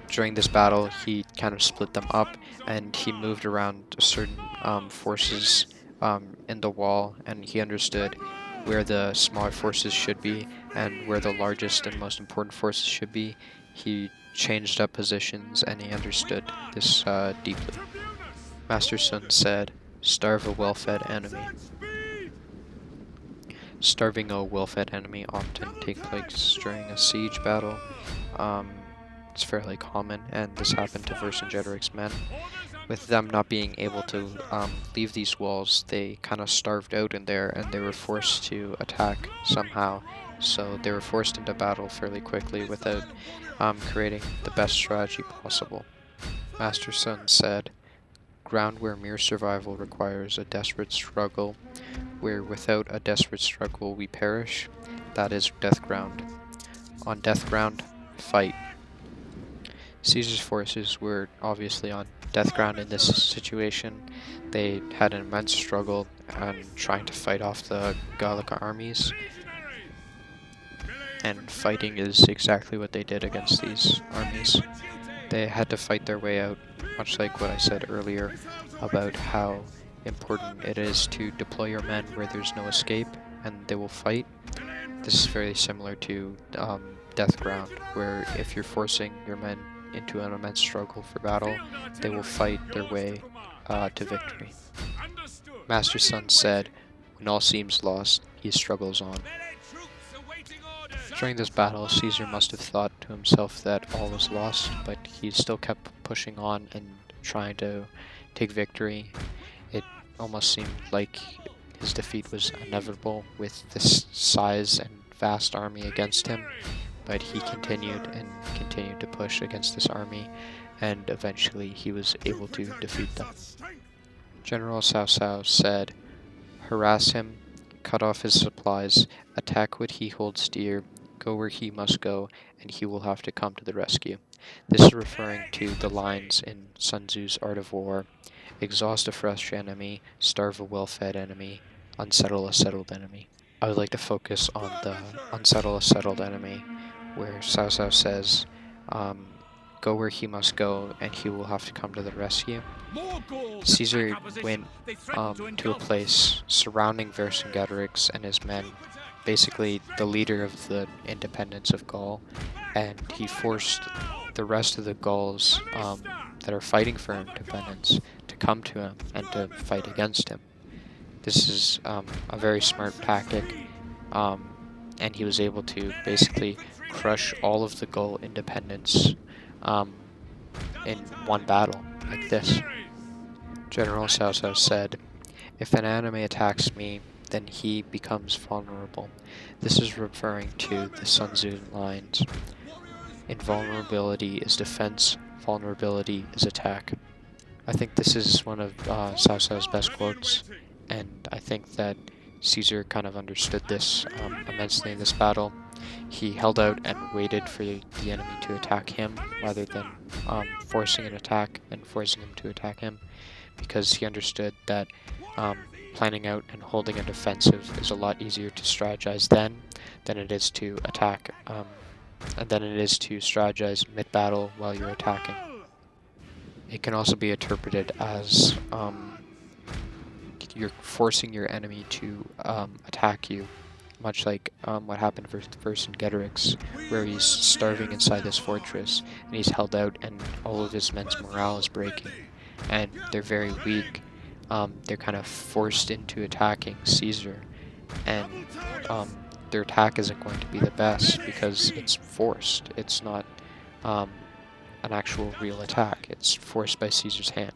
during this battle, he kind of split them up, and he moved around certain forces in the wall, and he understood where the smaller forces should be and where the largest and most important forces should be. He changed up positions, and he understood this deeply. Master Sun said, "Starve a well-fed enemy." Starving a well-fed enemy often takes place during a siege battle. It's fairly common, and this happened to Vercingetorix's men. With them not being able to leave these walls, they kind of starved out in there, and they were forced to attack somehow. So they were forced into battle fairly quickly without creating the best strategy possible. Master Sun said, "Ground where mere survival requires a desperate struggle, where without a desperate struggle we perish, that is death ground. On death ground, fight." Caesar's forces were obviously on death ground in this situation. They had an immense struggle on trying to fight off the Gallic armies, and fighting is exactly what they did against these armies. They had to fight their way out, much like what I said earlier about how important it is to deploy your men where there's no escape, and they will fight. This is very similar to death ground, where if you're forcing your men into an immense struggle for battle, they will fight their way to victory. Master Sun said, "When all seems lost, he struggles on." During this battle, Caesar must have thought to himself that all was lost, but he still kept pushing on and trying to take victory. It almost seemed like his defeat was inevitable with this size and vast army against him, but he continued and continued to push against this army, and eventually he was able to defeat them. General Sun Tzu said, "Harass him, cut off his supplies, attack what he holds dear, go where he must go, and he will have to come to the rescue." This is referring to the lines in Sun Tzu's Art of War: exhaust a fresh enemy, starve a well-fed enemy, unsettle a settled enemy. I would like to focus on the unsettle a settled enemy, where Sun Tzu says, go where he must go, and he will have to come to the rescue. Caesar went to a place surrounding Vercingetorix and his men, basically the leader of the independence of Gaul, and he forced the rest of the Gauls that are fighting for independence to come to him and to fight against him. This is a very smart tactic, and he was able to basically crush all of the Gaul independents in one battle, like this. General Sun Tzu said, "If an enemy attacks me, then he becomes vulnerable." This is referring to the Sun Tzu lines: invulnerability is defense, vulnerability is attack. I think this is one of Sun Tzu's best quotes, and I think that Caesar kind of understood this immensely in this battle. He held out and waited for the enemy to attack him rather than forcing an attack and forcing him to attack him, because he understood that planning out and holding a defensive is a lot easier to strategize than it is to attack, and than it is to strategize mid-battle while you're attacking. It can also be interpreted as you're forcing your enemy to attack you, much like what happened with Vercingetorix, where he's starving inside this fortress, and he's held out, and all of his men's morale is breaking, and they're very weak. They're kind of forced into attacking Caesar, and their attack isn't going to be the best because it's forced. It's not an actual real attack. It's forced by Caesar's hand.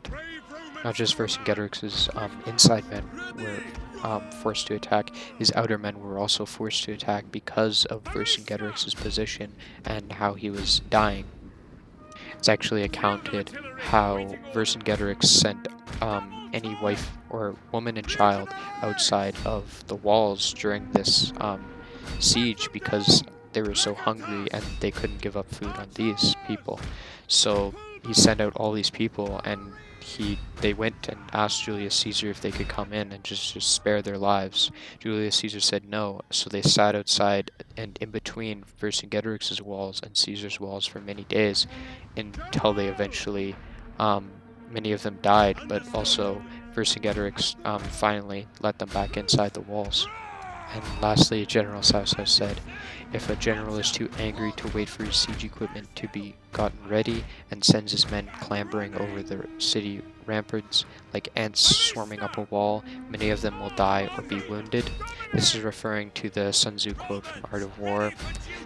Not just Vercingetorix's inside men were forced to attack, his outer men were also forced to attack because of Vercingetorix's position and how he was dying. It's actually accounted how Vercingetorix sent any wife or woman and child outside of the walls during this siege because they were so hungry and they couldn't give up food on these people. So he sent out all these people, and they went and asked Julius Caesar if they could come in and just spare their lives. Julius Caesar said no, so they sat outside and in between Vercingetorix's walls and Caesar's walls for many days until they eventually, many of them died, but also Vercingetorix finally let them back inside the walls. And lastly, General Sousa said, if a general is too angry to wait for his siege equipment to be gotten ready and sends his men clambering over the city ramparts like ants swarming up a wall, many of them will die or be wounded. This is referring to the Sun Tzu quote from Art of War.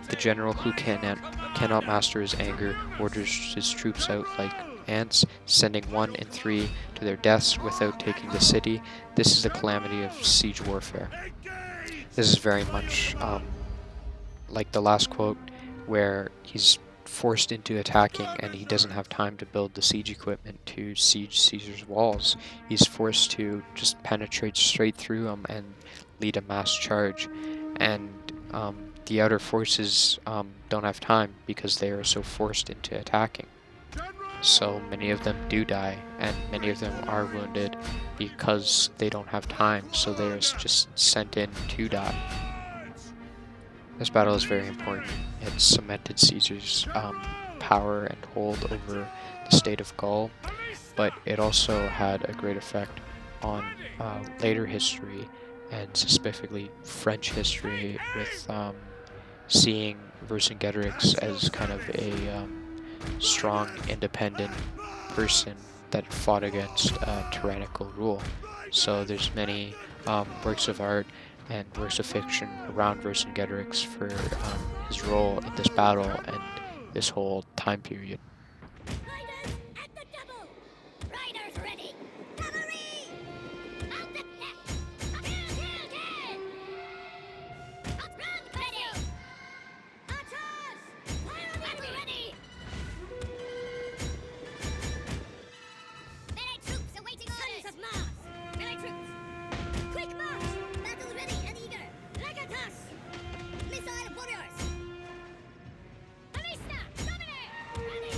The general who cannot master his anger orders his troops out like ants, sending 1 in 3 to their deaths without taking the city. This is the calamity of siege warfare. This is very much like the last quote, where he's forced into attacking and he doesn't have time to build the siege equipment to siege Caesar's walls. He's forced to just penetrate straight through them and lead a mass charge. And the outer forces don't have time because they are so forced into attacking. So many of them do die, and many of them are wounded because they don't have time, so they're just sent in to die. This battle is very important. It cemented Caesar's power and hold over the state of Gaul, but it also had a great effect on later history, and specifically French history, with seeing Vercingetorix as kind of a strong, independent person that fought against tyrannical rule. So there's many works of art and works of fiction around Vercingetorix for his role in this battle and this whole time period. Riders at the double! Riders ready! Cavalry! Out the left! Again! Outrun ready! Archers! Fire on battle ready! Melee troops awaiting orders! Sons of Mars! Melee troops! Quick march! Battle ready and eager! Legatus! Missile warriors! Arista! Domine! Ready!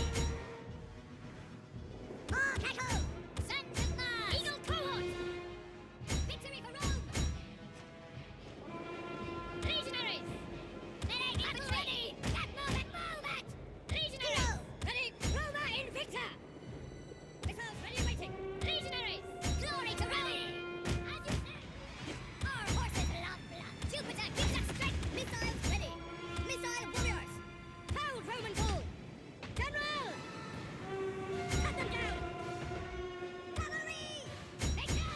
All cattle! Sons of Mars! Eagle cohort! Victory for Rome! Legionaries! Melee battle ready! Get moving! Legionaries! Ready! Roma Invicta! Missiles ready waiting! Legionaries! Glory to Rome! As you said! Our horses love blood! Jupiter gives us strength! Missiles ready! Missile warriors! Hold Roman bull! General! Cut them down! Cavalry! Victor!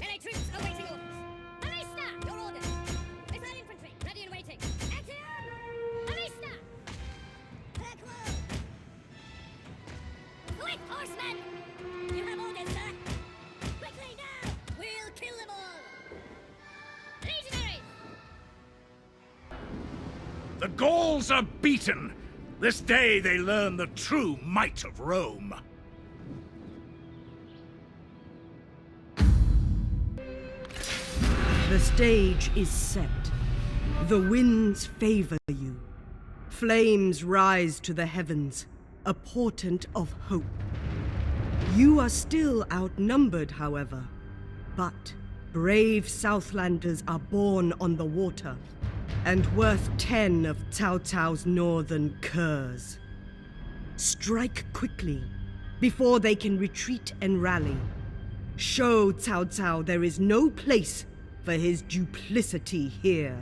Melee troops awaiting orders! Arista! Your orders! Missile infantry ready and waiting! Actium! Arista! Equo! Quick, horsemen! You have orders, sir! Quickly now! We'll kill them all! Legionaries! The Gauls are beaten. This day they learn the true might of Rome. The stage is set. The winds favor you. Flames rise to the heavens, a portent of hope. You are still outnumbered, however. But brave Southlanders are born on the water, and worth 10 of Cao Cao's northern curs. Strike quickly, before they can retreat and rally. Show Cao Cao there is no place for his duplicity here.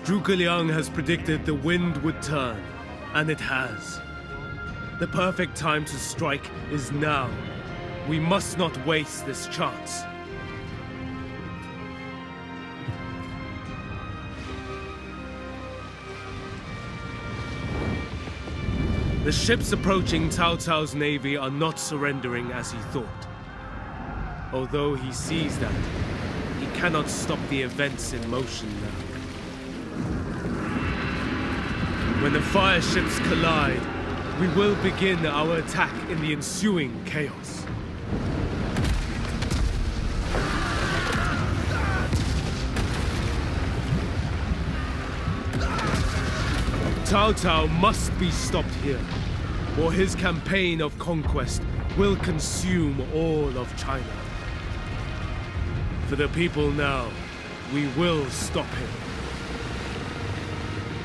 Zhuge Liang has predicted the wind would turn, and it has. The perfect time to strike is now. We must not waste this chance. The ships approaching Cao Cao's navy are not surrendering as he thought. Although he sees that, he cannot stop the events in motion now. When the fire ships collide, we will begin our attack in the ensuing chaos. Cao Cao must be stopped here, or his campaign of conquest will consume all of China. For the people now, we will stop him.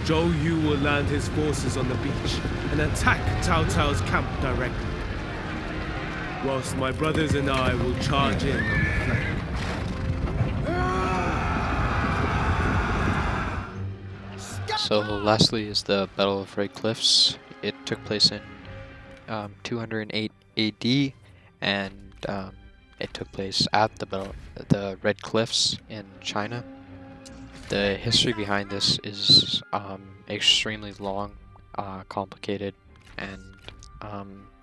Zhou Yu will land his forces on the beach and attack Cao Cao's camp directly, whilst my brothers and I will charge in on the flank. So lastly is the Battle of Red Cliffs. It took place in 208 AD, and it took place at the Red Cliffs in China. The history behind this is extremely long, complicated, and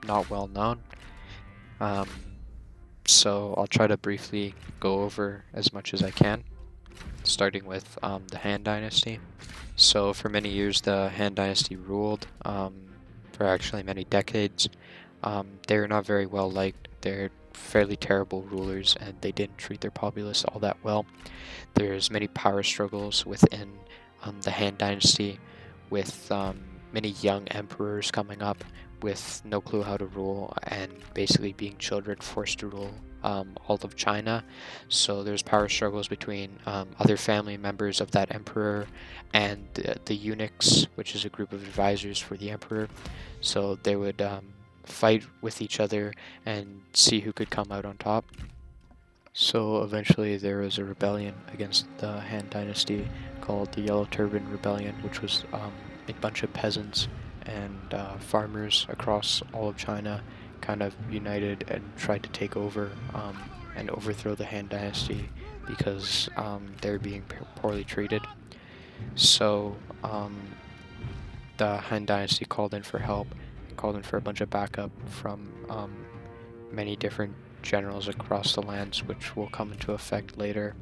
not well known. So I'll try to briefly go over as much as I can, starting with the Han Dynasty. So for many years the Han Dynasty ruled, for actually many decades. They're not very well liked. They're fairly terrible rulers, and they didn't treat their populace all that well. There's many power struggles within the Han Dynasty, with many young emperors coming up with no clue how to rule, and basically being children forced to rule all of China. So there's power struggles between other family members of that emperor and the eunuchs, which is a group of advisors for the emperor. So they would fight with each other and see who could come out on top. So eventually there was a rebellion against the Han Dynasty called the Yellow Turban Rebellion, which was a bunch of peasants and farmers across all of China kind of united and tried to take over and overthrow the Han Dynasty because they're being poorly treated. So the Han Dynasty called in for help, called in for a bunch of backup from many different generals across the lands, which will come into effect later,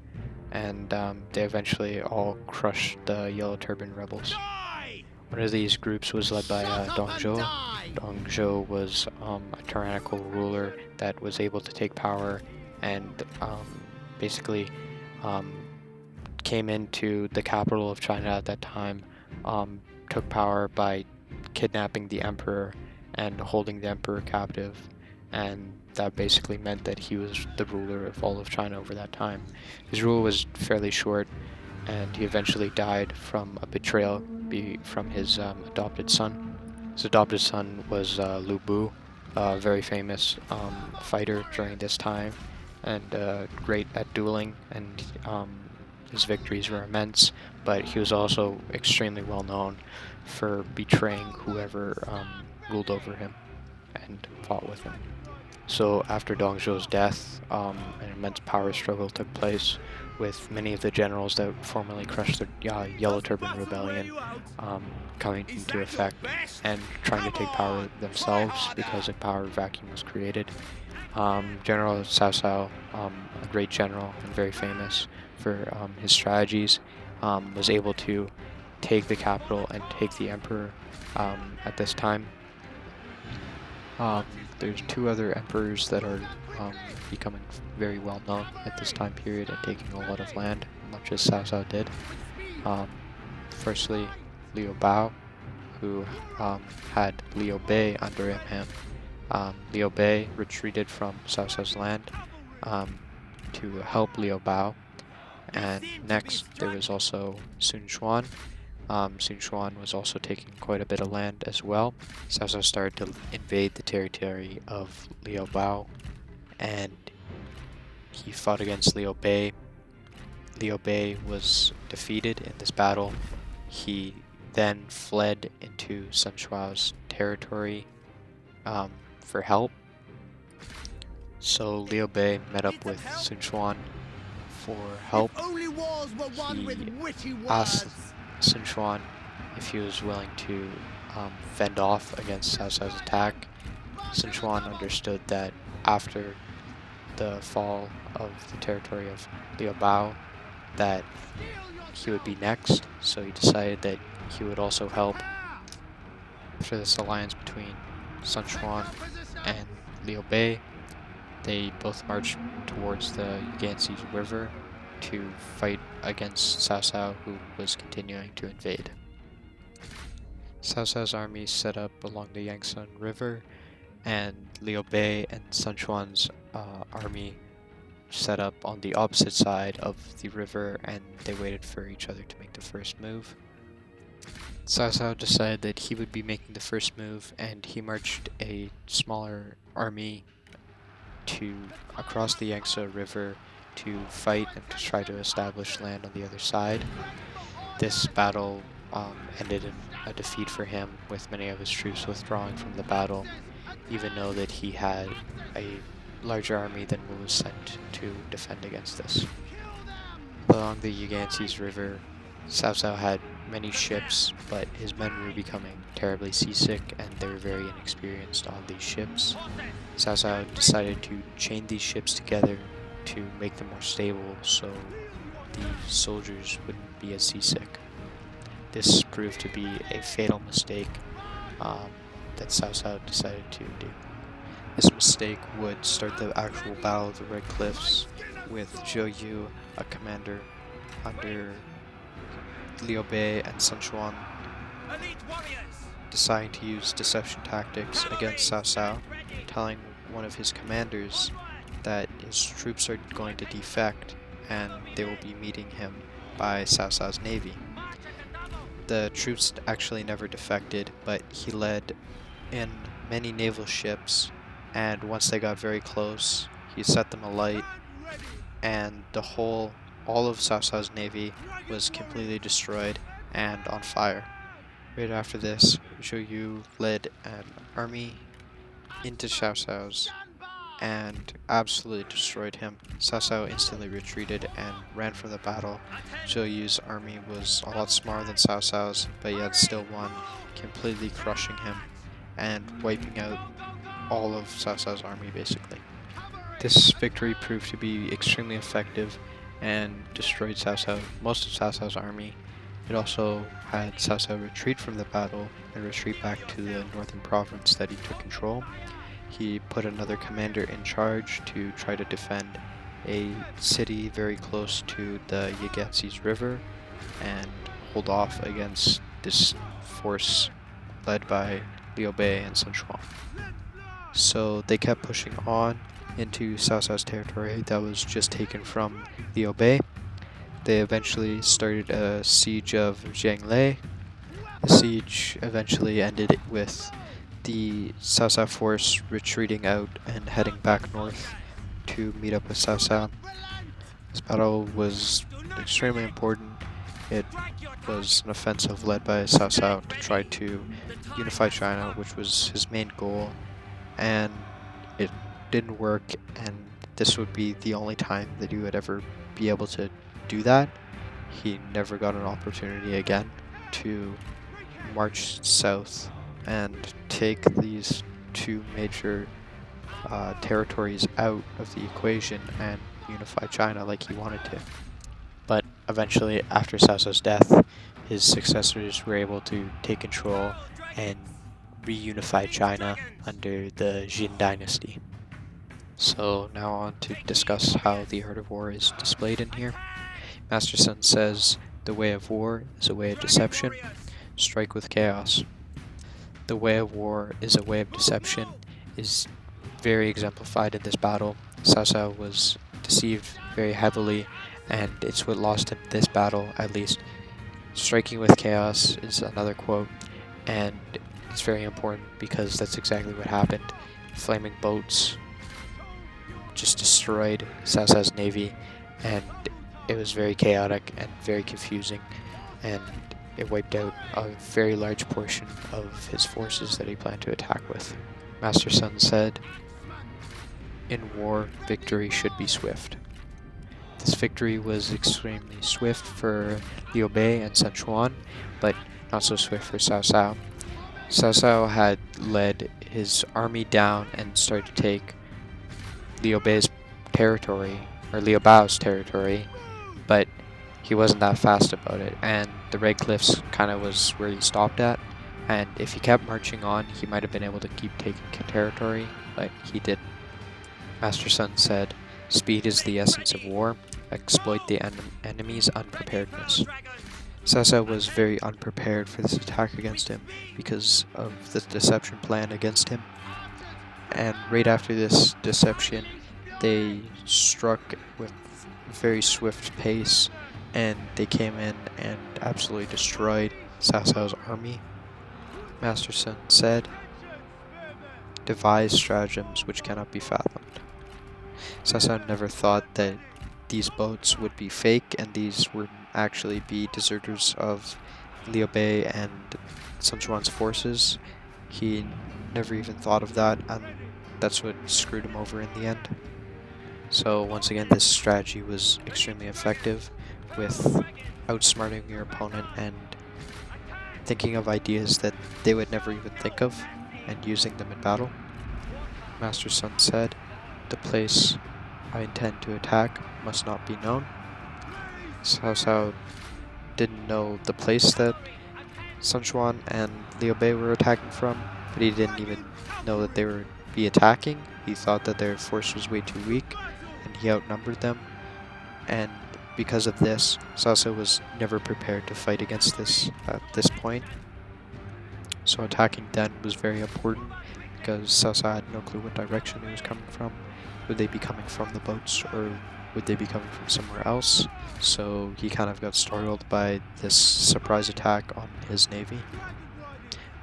and they eventually all crushed the Yellow Turban rebels. One of these groups was led by Dong Zhou. Dong Zhou was a tyrannical ruler that was able to take power and basically came into the capital of China at that time, took power by kidnapping the emperor and holding the emperor captive, and that basically meant that he was the ruler of all of China over that time. His rule was fairly short, and he eventually died from a betrayal from his adopted son. His adopted son was Lu Bu, a very famous fighter during this time, and great at dueling, and his victories were immense, but he was also extremely well known for betraying whoever ruled over him and fought with him. So after Dong Zhou's death, an immense power struggle took place with many of the generals that formerly crushed the Yellow Turban Rebellion coming into effect and trying to take power themselves because a power vacuum was created. General Cao Cao, a great general and very famous for his strategies, was able to take the capital and take the emperor at this time. There's two other emperors that are becoming very well known at this time period and taking a lot of land, much as Cao Cao did. Firstly, Liu Bao, who had Liu Bei under him. Liu Bei retreated from Cao Cao's land to help Liu Bao. And next, there was also Sun Quan. Sun Quan was also taking quite a bit of land as well. Cao Cao started to invade the territory of Liu Bao, and he fought against Liu Bei. Liu Bei was defeated in this battle. He then fled into Sun Quan's territory for help. So Liu Bei met up with Sun Quan for help. He asked Sun Quan if he was willing to fend off against Cao Cao's attack. Sun Quan understood that after the fall of the territory of Liu Bao that he would be next, so he decided that he would also help. After this alliance between Sun Tzu and Liu Bei, they both marched towards the Yangtze River to fight against Cao Cao, who was continuing to invade. Cao Cao's army set up along the Yangtze River, and Liu Bei and Sun Tzu's army set up on the opposite side of the river, and they waited for each other to make the first move. Cao Cao decided that he would be making the first move, and he marched a smaller army across the Yangtze River to fight and to try to establish land on the other side. This battle ended in a defeat for him, with many of his troops withdrawing from the battle, even though that he had a larger army than what was sent to defend against this. Along the Yangtze River, Cao Cao had many ships, but his men were becoming terribly seasick and they were very inexperienced on these ships. Cao Cao decided to chain these ships together to make them more stable so the soldiers wouldn't be as seasick. This proved to be a fatal mistake that Cao Cao decided to do. This mistake would start the actual Battle of the Red Cliffs, with Zhou Yu, a commander under Liu Bei and Sun Tzu, deciding to use deception tactics against Cao Cao, telling one of his commanders that his troops are going to defect and they will be meeting him by Cao Cao's navy. The troops actually never defected, but he led in many naval ships, and once they got very close, he set them alight, and all of Cao Cao's navy was completely destroyed and on fire. Right after this, Zhou Yu led an army into Cao Cao's and absolutely destroyed him. Cao Cao instantly retreated and ran from the battle. Zhou Yu's army was a lot smaller than Cao Cao's, but he had still won, completely crushing him and wiping out all of Cao Cao's army basically. This victory proved to be extremely effective and destroyed most of Cao Cao's army. It also had Cao Cao retreat from the battle and retreat back to the northern province that he took control. He put another commander in charge to try to defend a city very close to the Yangtze River and hold off against this force led by Liu Bei and Sun Tzu. So they kept pushing on into Cao Cao's territory that was just taken from Liu Bei. They eventually started a siege of Jianglei. The siege eventually ended with the Cao Cao force retreating out and heading back north to meet up with Cao Cao. This battle was extremely important. It was an offensive led by Cao Cao to try to unify China, which was his main goal, and it didn't work, and this would be the only time that he would ever be able to do that. He never got an opportunity again to march south and take these two major territories out of the equation and unify China like he wanted to. But eventually, after Cao Cao's death, his successors were able to take control and reunify China under the Jin dynasty. So now on to discuss how the art of war is displayed in here. Master Sun says, "The way of war is a way of deception. Strike with chaos." The way of war is a way of deception is very exemplified in this battle. Cao Cao was deceived very heavily, and it's what lost him this battle, at least. Striking with chaos is another quote, and it's very important because that's exactly what happened. Flaming boats just destroyed Cao Cao's navy, and it was very chaotic and very confusing, and it wiped out a very large portion of his forces that he planned to attack with. Master Sun said, "In war, victory should be swift." This victory was extremely swift for Liu Bei and Sun Tzu, but not so swift for Cao Cao. Cao Cao had led his army down and started to take Liu Bei's territory or Liu Bao's territory, but he wasn't that fast about it, and the Red Cliffs kind of was where he stopped at, and if he kept marching on, he might have been able to keep taking territory, but he didn't. Master Sun said, "Speed is the essence of war. Exploit the enemy's unpreparedness." Sun Tzu was very unprepared for this attack against him because of the deception plan against him. And right after this deception, they struck with very swift pace, and they came in and absolutely destroyed Sun Tzu's army. Master Sun said, "Devise stratagems which cannot be fathomed." Sun Tzu never thought that these boats would be fake and these would actually be deserters of Liu Bei and Sun Quan's forces. He never even thought of that, and that's what screwed him over in the end. So once again, this strategy was extremely effective with outsmarting your opponent and thinking of ideas that they would never even think of and using them in battle. Master Sun said, "The place I intend to attack must not be known." Cao Cao didn't know the place that Sun Quan and Liu Bei were attacking from, but he didn't even know that they would be attacking. He thought that their force was way too weak, and he outnumbered them. And because of this, Cao Cao was never prepared to fight against this at this point. So attacking then was very important, because Cao Cao had no clue what direction he was coming from. Would they be coming from the boats, or would they be coming from somewhere else? So he kind of got startled by this surprise attack on his navy.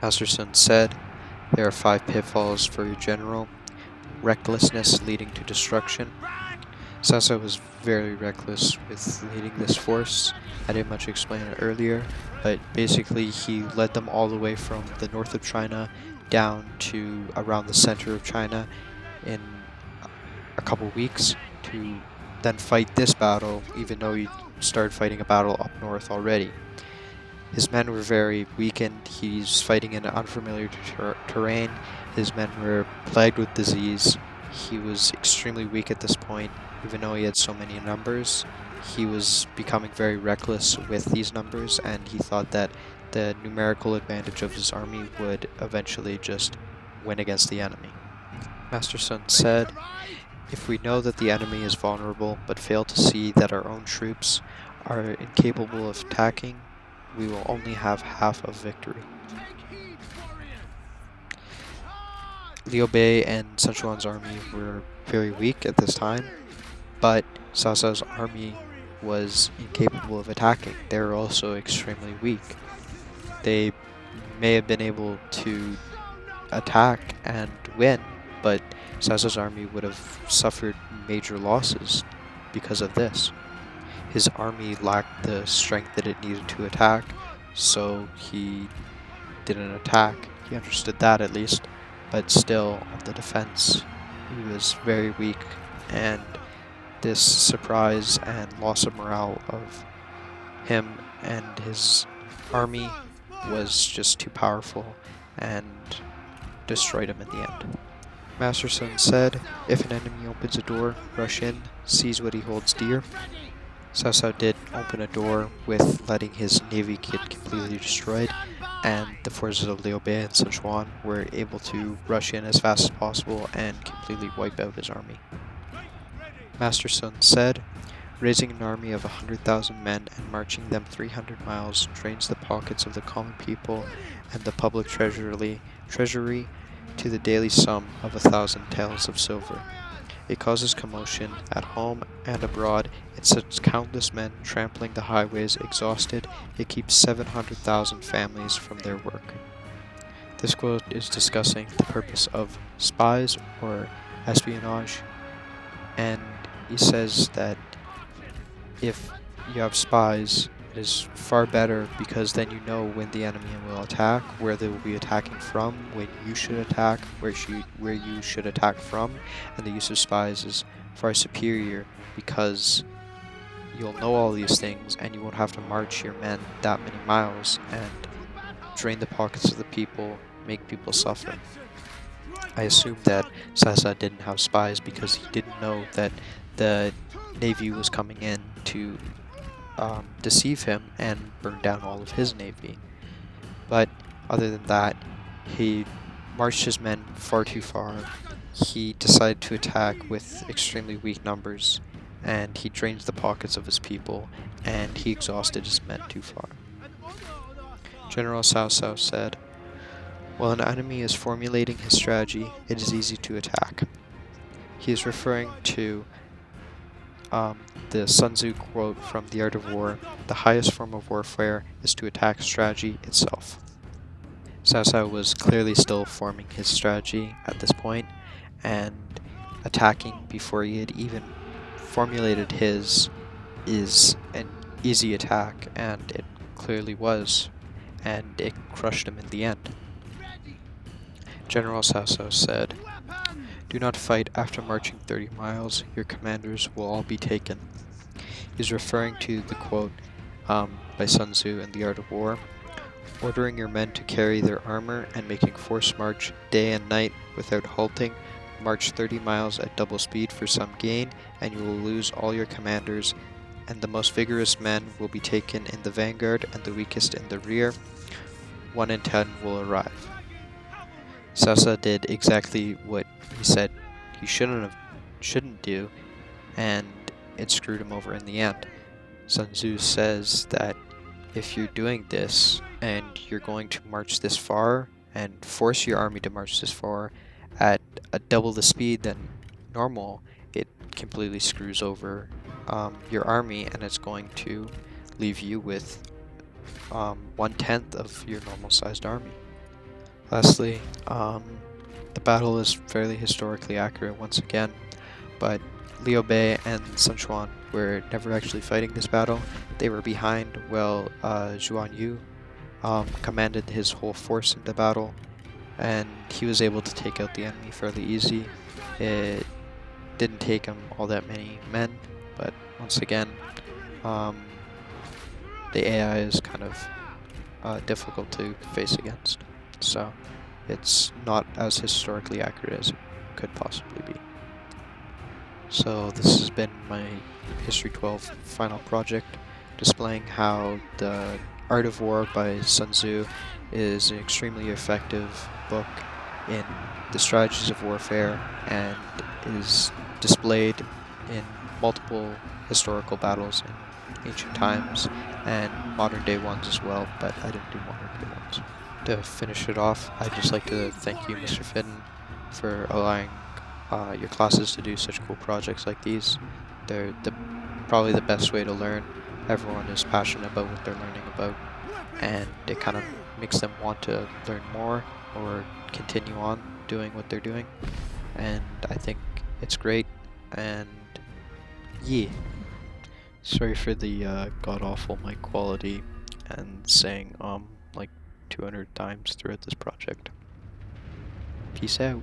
Master Sun said, "There are 5 pitfalls for your general. Recklessness leading to destruction." Cao Cao was very reckless with leading this force. I didn't much explain it earlier, but basically he led them all the way from the north of China down to around the center of China in a couple weeks to then fight this battle, even though he started fighting a battle up north already. His men were very weakened. He's fighting in unfamiliar terrain. His men were plagued with disease. He was extremely weak at this point, even though he had so many numbers. He was becoming very reckless with these numbers, and he thought that the numerical advantage of his army would eventually just win against the enemy. Master Sun said, "If we know that the enemy is vulnerable, but fail to see that our own troops are incapable of attacking, we will only have half of victory." Liu Bei and Sun Quan's army were very weak at this time, but Cao Cao's army was incapable of attacking. They were also extremely weak. They may have been able to attack and win, but Cao Cao's army would have suffered major losses because of this. His army lacked the strength that it needed to attack, so he didn't attack. He understood that at least, but still, on the defense, he was very weak, and this surprise and loss of morale of him and his army was just too powerful and destroyed him in the end. Master Sun said, "If an enemy opens a door, rush in, seize what he holds dear." Cao Cao did open a door with letting his navy get completely destroyed, and the forces of Liu Bei and Sun Quan were able to rush in as fast as possible and completely wipe out his army. Master Sun said, "Raising an army of 100,000 men and marching them 300 miles drains the pockets of the common people and the public treasury to the daily sum of 1,000 taels of silver. It causes commotion at home and abroad. It sets countless men trampling the highways exhausted. It keeps 700,000 families from their work." This quote is discussing the purpose of spies or espionage, and he says that if you have spies, it is far better because then you know when the enemy will attack, where they will be attacking from, when you should attack, where you should attack from, and the use of spies is far superior because you'll know all these things and you won't have to march your men that many miles and drain the pockets of the people, make people suffer. I assume that Cao Cao didn't have spies because he didn't know that the navy was coming in to deceive him and burn down all of his navy. But other than that, he marched his men far too far. He decided to attack with extremely weak numbers, and he drained the pockets of his people, and he exhausted his men too far. General Sun Tzu said, "While an enemy is formulating his strategy, it is easy to attack." He is referring to the Sun Tzu quote from The Art of War: "The highest form of warfare is to attack strategy itself." Sun Tzu was clearly still forming his strategy at this point, and attacking before he had even formulated his is an easy attack, and it clearly was, and it crushed him in the end. General Sun Tzu said, "Do not fight after marching 30 miles, your commanders will all be taken." He's referring to the quote by Sun Tzu in The Art of War: "Ordering your men to carry their armor and making forced march day and night without halting, march 30 miles at double speed for some gain, and you will lose all your commanders, and the most vigorous men will be taken in the vanguard and the weakest in the rear. 1 in 10 will arrive." Sun Tzu did exactly what he said he shouldn't do, and it screwed him over in the end. Sun Tzu says that if you're doing this and you're going to march this far and force your army to march this far at double the speed than normal, it completely screws over your army, and it's going to leave you with 1/10 of your normal sized army. Lastly, the battle is fairly historically accurate once again, but Liu Bei and Sun Quan were never actually fighting this battle. They were behind while Zhuan Yu commanded his whole force into battle, and he was able to take out the enemy fairly easy. It didn't take him all that many men, but once again, the AI is kind of difficult to face against, so it's not as historically accurate as it could possibly be. So this has been my History 12 final project, displaying how The Art of War by Sun Tzu is an extremely effective book in the strategies of warfare, and is displayed in multiple historical battles in ancient times and modern day ones as well, but I didn't do modern day ones. To finish it off, I'd just like to thank you, Mr. Fidden, for allowing your classes to do such cool projects like these. They're probably the best way to learn. Everyone is passionate about what they're learning about, and it kind of makes them want to learn more or continue on doing what they're doing, and I think it's great. And yeah, sorry for the god-awful mic quality and saying like 200 times throughout this project. Peace out.